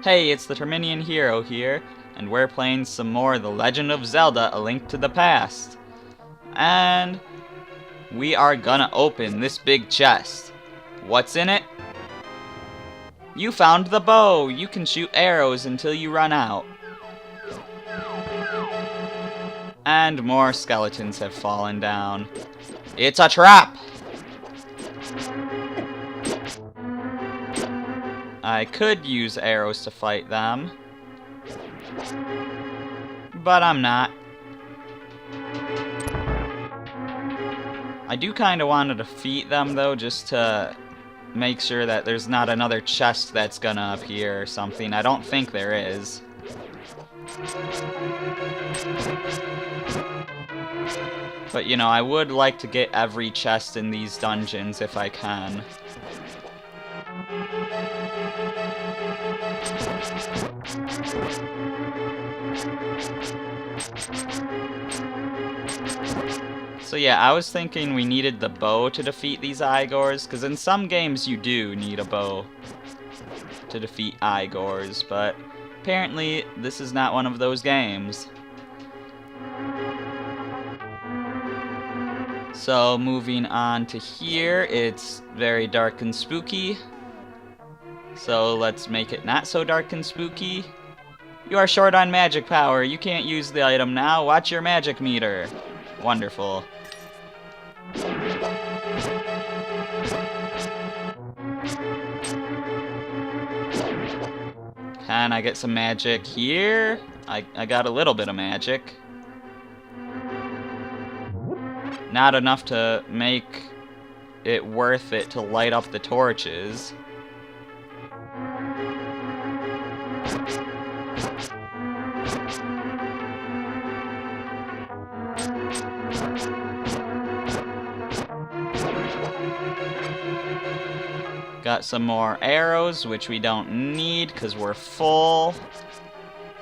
Hey, it's the Terminian Hero here, and we're playing some more The Legend of Zelda: A Link to the Past. And we are gonna open this big chest. What's in it? You found the bow! You can shoot arrows until you run out. And more skeletons have fallen down. It's a trap! I could use arrows to fight them, but I'm not. I do kind of want to defeat them though, just to make sure that there's not another chest that's gonna appear or something. I don't think there is. But you know, I would like to get every chest in these dungeons if I can. So yeah, I was thinking we needed the bow to defeat these Igors, because in some games you do need a bow to defeat Igors, but apparently this is not one of those games. So moving on to here, it's very dark and spooky. So let's make it not so dark and spooky. You are short on magic power. You can't use the item now. Watch your magic meter. Wonderful. Can I get some magic here? I got a little bit of magic. Not enough to make it worth it to light up the torches. Got some more arrows, which we don't need because we're full.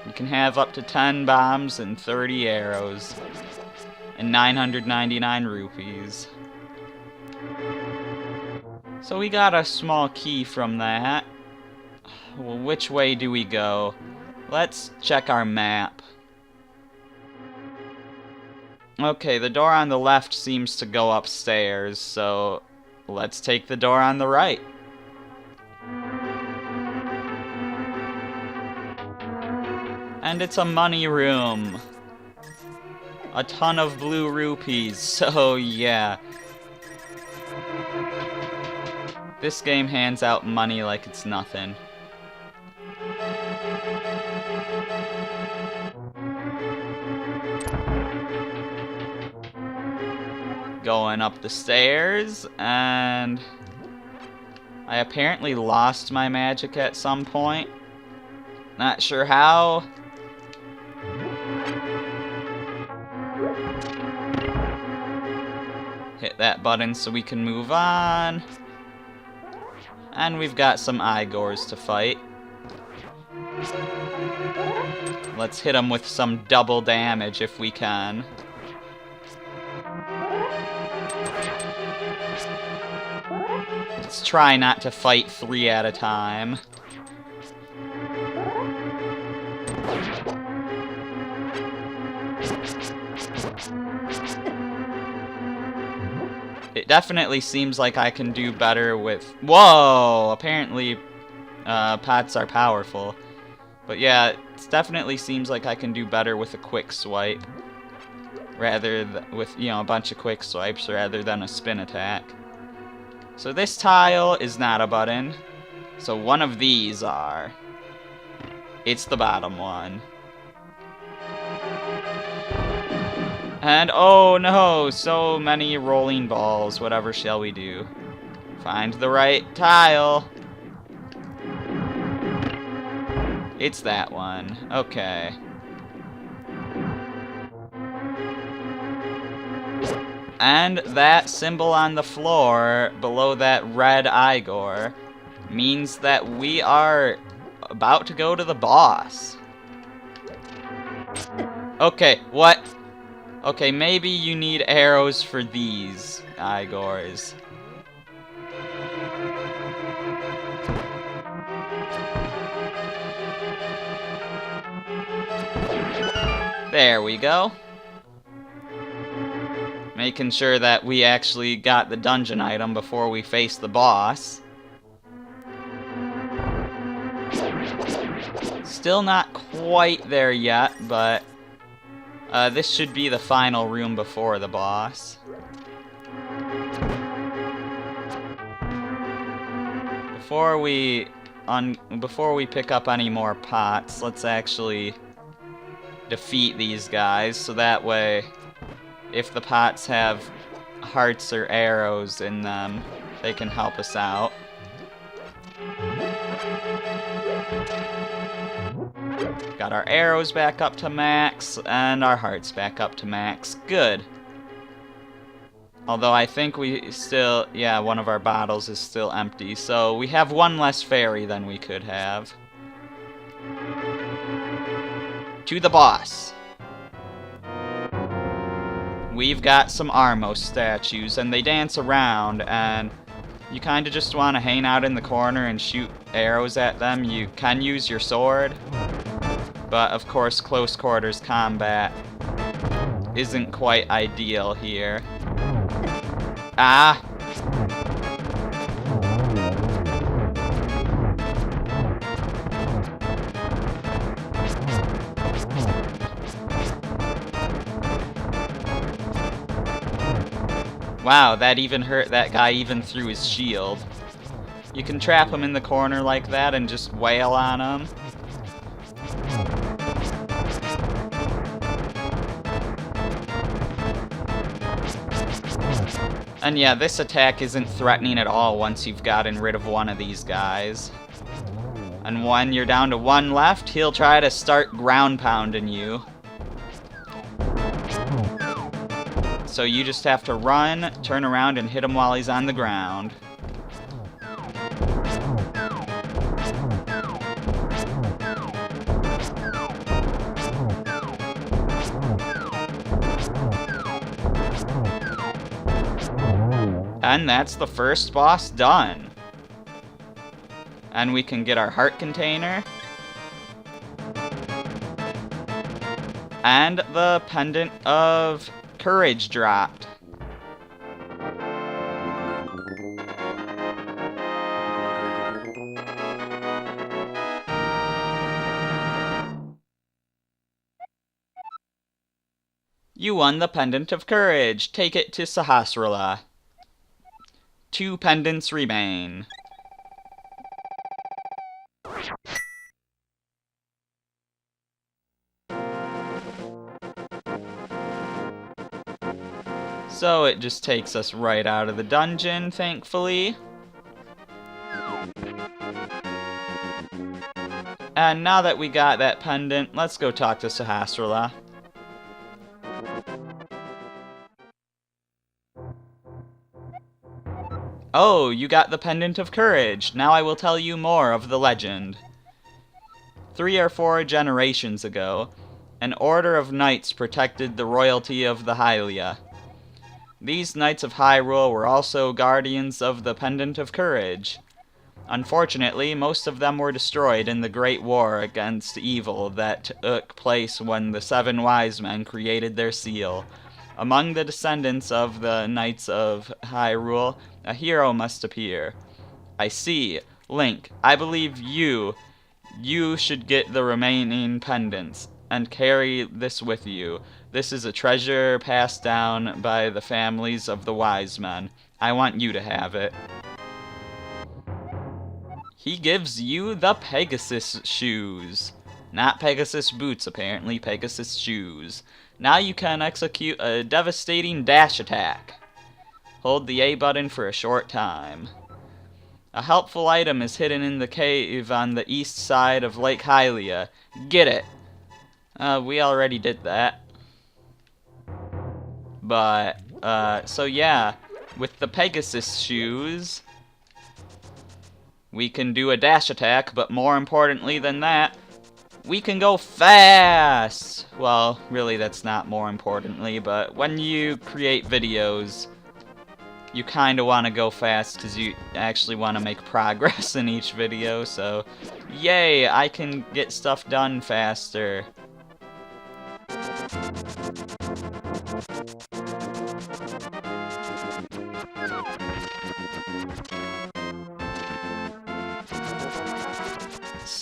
You can have up to 10 bombs and 30 arrows. And 999 rupees. So we got a small key from that. Well, which way do we go? Let's check our map. Okay, the door on the left seems to go upstairs, so let's take the door on the right. And it's a money room. A ton of blue rupees, so yeah. This game hands out money like it's nothing. Going up the stairs, and I apparently lost my magic at some point. Not sure how. Hit that button so we can move on. And we've got some Igors to fight. Let's hit them with some double damage if we can. Let's try not to fight 3 at a time. It definitely seems like I can do better with... Whoa! Apparently, pots are powerful. But yeah, it definitely seems like I can do better with a quick swipe. Rather with, you know, a bunch of quick swipes rather than a spin attack. So this tile is not a button. So one of these are. It's the bottom one. And oh no, so many rolling balls. Whatever shall we do? Find the right tile. It's that one. Okay. And that symbol on the floor below that red Igor means that we are about to go to the boss. Okay, what? Okay, maybe you need arrows for these Igors. There we go. Making sure that we actually got the dungeon item before we face the boss. Still not quite there yet, but this should be the final room before the boss. Before we pick up any more pots, let's actually defeat these guys, so that way, if the pots have hearts or arrows in them, they can help us out. Got our arrows back up to max, and our hearts back up to max. Good. Although I think we still, yeah, one of our bottles is still empty, so we have one less fairy than we could have. To the boss. We've got some Armos statues, and they dance around, and you kind of just want to hang out in the corner and shoot arrows at them. You can use your sword, but of course close quarters combat isn't quite ideal here. Ah! Wow, that even hurt that guy even through his shield. You can trap him in the corner like that and just wail on him. And yeah, this attack isn't threatening at all once you've gotten rid of one of these guys. And when you're down to one left, he'll try to start ground pounding you. So you just have to run, turn around, and hit him while he's on the ground. And that's the first boss done. And we can get our heart container. And the pendant of courage dropped. You won the pendant of courage. Take it to Sahasrahla. 2 pendants remain. So it just takes us right out of the dungeon, thankfully. And now that we got that pendant, let's go talk to Sahasrahla. Oh, you got the Pendant of Courage. Now I will tell you more of the legend. 3 or 4 generations ago, an order of knights protected the royalty of the Hylia. These Knights of Hyrule were also guardians of the Pendant of Courage. Unfortunately, most of them were destroyed in the Great War against evil that took place when the 7 wise men created their seal. Among the descendants of the Knights of Hyrule, a hero must appear. I see. Link, I believe you should get the remaining pendants, and carry this with you. This is a treasure passed down by the families of the wise men. I want you to have it. He gives you the Pegasus shoes. Not Pegasus boots, apparently. Pegasus shoes. Now you can execute a devastating dash attack. Hold the A button for a short time. A helpful item is hidden in the cave on the east side of Lake Hylia. Get it. We already did that. But, so yeah, with the Pegasus shoes, we can do a dash attack, but more importantly than that, we can go fast! Well, really that's not more importantly, but when you create videos, you kinda wanna go fast because you actually wanna make progress in each video, so yay, I can get stuff done faster.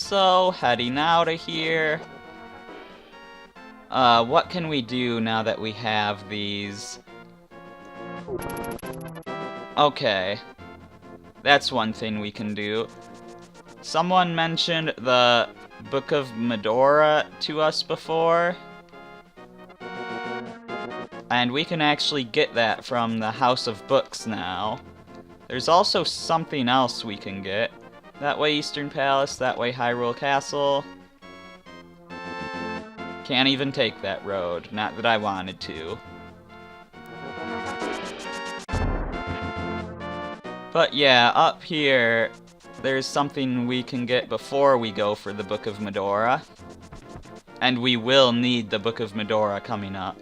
So, heading out of here. What can we do now that we have these? Okay. That's one thing we can do. Someone mentioned the Book of Medora to us before. And we can actually get that from the House of Books now. There's also something else we can get. That way Eastern Palace, that way Hyrule Castle. Can't even take that road, not that I wanted to. But yeah, up here, there's something we can get before we go for the Book of Medora. And we will need the Book of Medora coming up.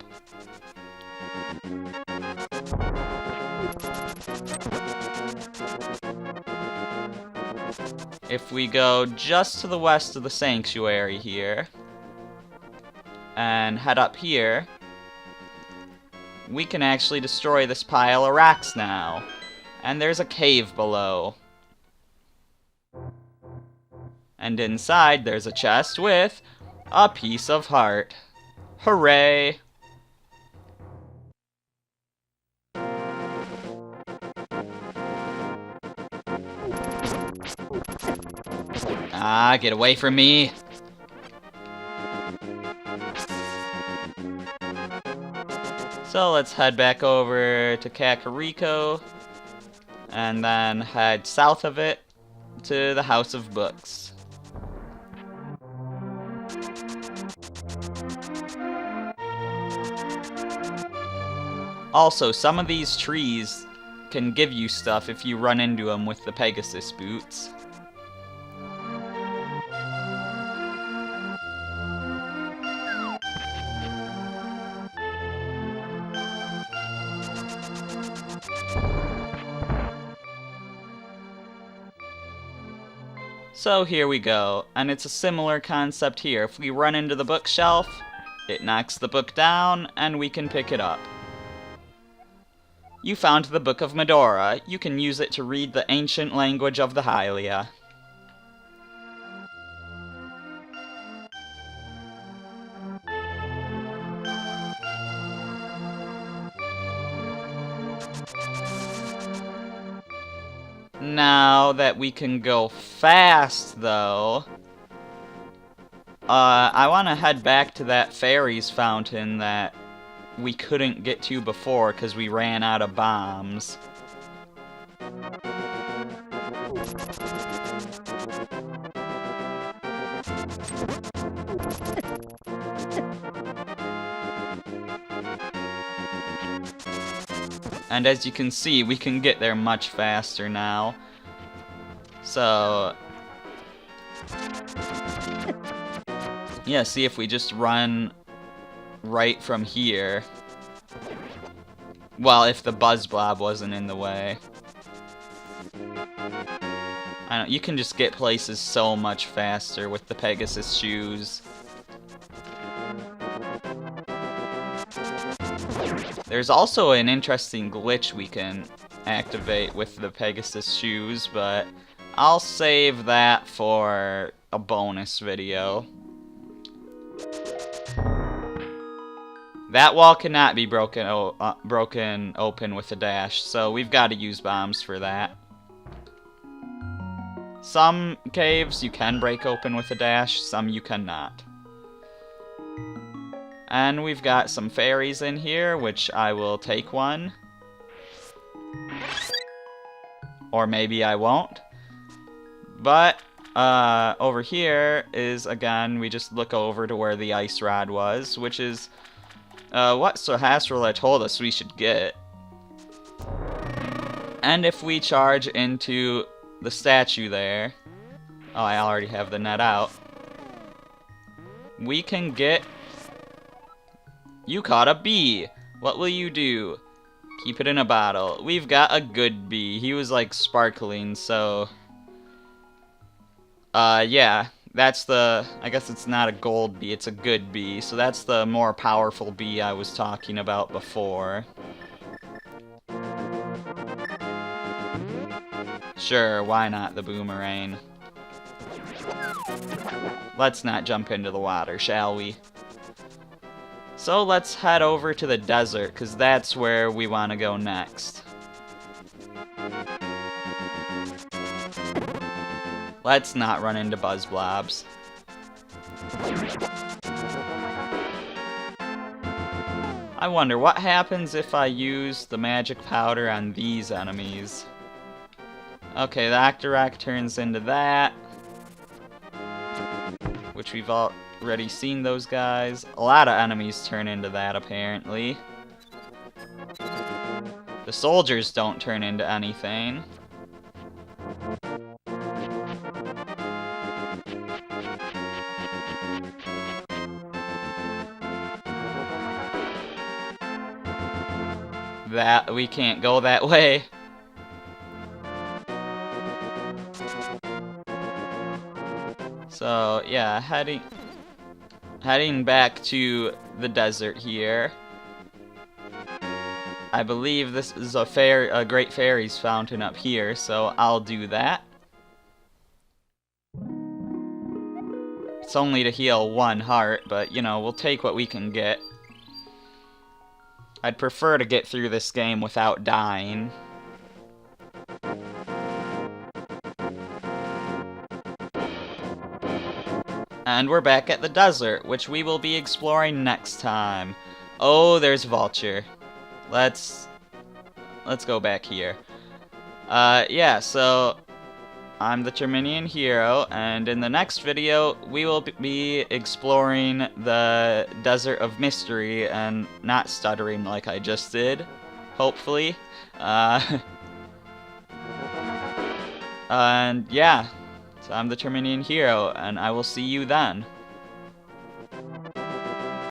If we go just to the west of the sanctuary here, and head up here, we can actually destroy this pile of rocks now. And there's a cave below. And inside there's a chest with a piece of heart. Hooray! Ah, get away from me! So let's head back over to Kakariko, and then head south of it to the House of Books. Also, some of these trees can give you stuff if you run into them with the Pegasus boots. So here we go, and it's a similar concept here. If we run into the bookshelf, it knocks the book down, and we can pick it up. You found the Book of Medora. You can use it to read the ancient language of the Hylia. Now that we can go fast, though, I want to head back to that fairies fountain that we couldn't get to before because we ran out of bombs. And as you can see, we can get there much faster now. So yeah, see if we just run right from here. Well, if the Buzz Blob wasn't in the way. I don't, you can just get places so much faster with the Pegasus shoes. There's also an interesting glitch we can activate with the Pegasus shoes, but I'll save that for a bonus video. That wall cannot be broken open with a dash, so we've got to use bombs for that. Some caves you can break open with a dash, some you cannot. And we've got some fairies in here, which I will take one. Or maybe I won't. But, over here is, again, we just look over to where the ice rod was, which is what Sahasrahla told us we should get. And if we charge into the statue there, oh, I already have the net out, we can get... You caught a bee. What will you do? Keep it in a bottle. We've got a good bee. He was like sparkling, so... yeah. That's the... I guess it's not a gold bee, it's a good bee. So that's the more powerful bee I was talking about before. Sure, why not the boomerang? Let's not jump into the water, shall we? So let's head over to the desert, because that's where we want to go next. Let's not run into Buzzblobs. I wonder what happens if I use the magic powder on these enemies. Okay, the Octorok turns into that, which we've already seen those guys. A lot of enemies turn into that, apparently. The soldiers don't turn into anything. That we can't go that way. So yeah, heading back to the desert here. I believe this is a Great Fairies fountain up here, so I'll do that. It's only to heal 1 heart, but you know, we'll take what we can get. I'd prefer to get through this game without dying. And we're back at the desert, which we will be exploring next time. Oh, there's Vulture. Let's go back here. Yeah, so I'm the Terminian Hero, and in the next video, we will be exploring the Desert of Mystery and not stuttering like I just did, hopefully. And yeah, so I'm the Terminian Hero, and I will see you then.